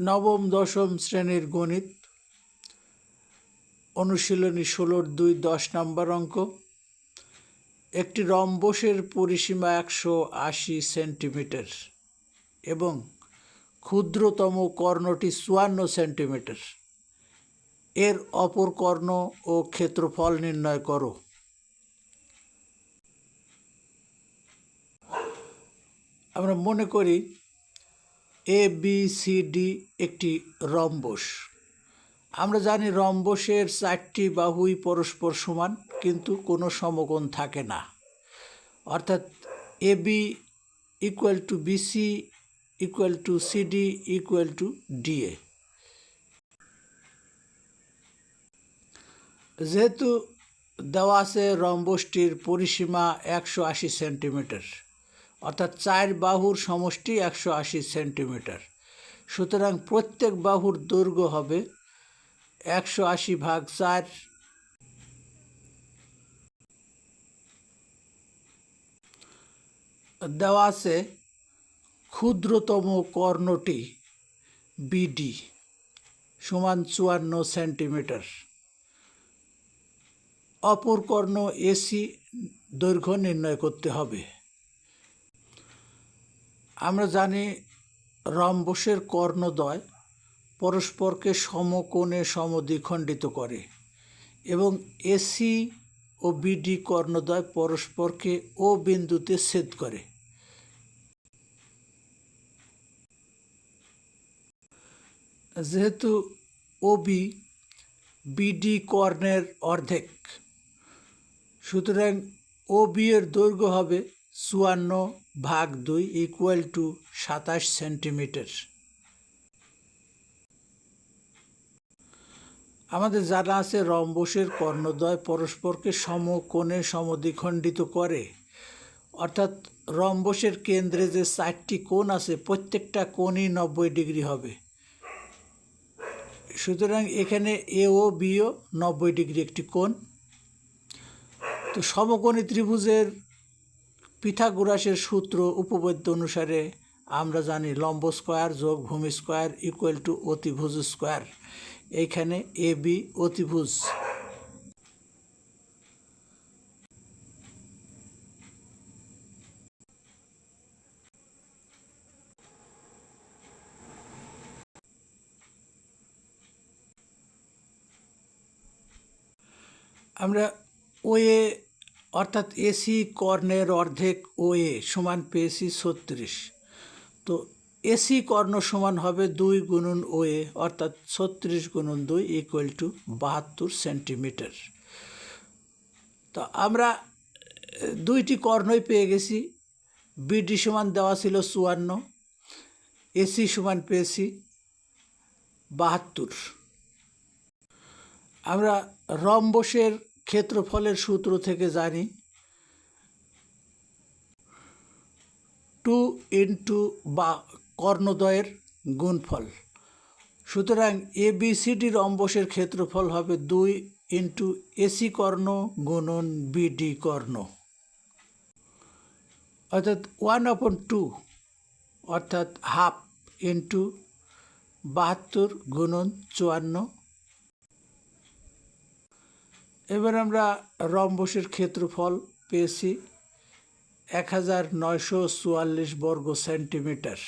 নবম দশম শ্রেণীর গণিত অনুশীলনী 16-2 10 নম্বর অঙ্ক। একটি রম্বসের পরিসীমা 180 সেন্টিমিটার এবং ক্ষুদ্রতম কর্ণটি 54 সেন্টিমিটার। এর অপর কর্ণ ও ক্ষেত্রফল নির্ণয় করো। আমরা মনে করি ABCD একটি রম্বস। আমরা জানি রম্বসের 4টি বাহুই পরস্পর সমান, কিন্তু কোনো সমকোণ থাকে না। অর্থাৎ AB = BC = CD = DA। যেহেতু দেওয়া আছে রম্বসটির পরিসীমা 180 সেন্টিমিটার, অর্থাৎ 4 বাহুর সমষ্টি 180 সেন্টিমিটার, সুতরাং প্রত্যেক বাহুর দৈর্ঘ্য হবে 180/4। দেওয়া আছে ক্ষুদ্রতম কর্ণটি BD সমান 54 সেন্টিমিটার। অপর কর্ণ AC দৈর্ঘ্য নির্ণয় করতে হবে। আমরা জানি রম্বসের কর্ণদ্বয় পরস্পরকে সমকোণে সমদ্বিখণ্ডিত করে এবং AC ও BD কর্ণদ্বয় পরস্পরকে O বিন্দুতে ছেদ করে। যেহেতু OB BD কর্ণের অর্ধেক, সুতরাং OB এর দৈর্ঘ্য হবে 54/2 = 27 সেন্টিমিটার। আমাদের জানা আছে রম্বসের কর্ণদ্বয় পরস্পরকে সমকোণে সমদ্বিখণ্ডিত করে, অর্থাৎ রম্বসের কেন্দ্রে যে 4টি কোণ আছে প্রত্যেকটা কোণই 90 ডিগ্রি হবে। সুতরাং এখানে AOBও 90 ডিগ্রি একটি কোণ। তো সমকোণী ত্রিভুজের পিথাগোরাসের সূত্র উপপাদ্য অনুসারে আমরা জানি লম্ব স্কয়ার যোগ ভূমি স্কয়ার = অতিভুজ স্কয়ার। এইখানে AB অতিভুজ। আমরা OA অর্থাৎ AC কর্ণের অর্ধেক OA সমান পেয়েছি 36। তো AC কর্ণ সমান হবে 2 × OA, অর্থাৎ 36 × 2 = 72 সেন্টিমিটার। তো আমরা দুইটি কর্ণই পেয়ে গেছি। BD সমান দেওয়া ছিল 54, AC সমান পেয়েছি 72। আমরা রম্বসের ক্ষেত্রফলের সূত্র থেকে জানি 2 × কর্ণদ্বয়ের গুণফল। সুতরাং ABCD রম্বসের ক্ষেত্রফল হবে 2 × AC কর্ণ গুণন BD কর্ণ, অর্থাৎ 1/2, অর্থাৎ হাফ × 72 × 54। এবার আমরা রম্বসের ক্ষেত্রফল পেয়েছি 1944 বর্গ সেন্টিমিটার।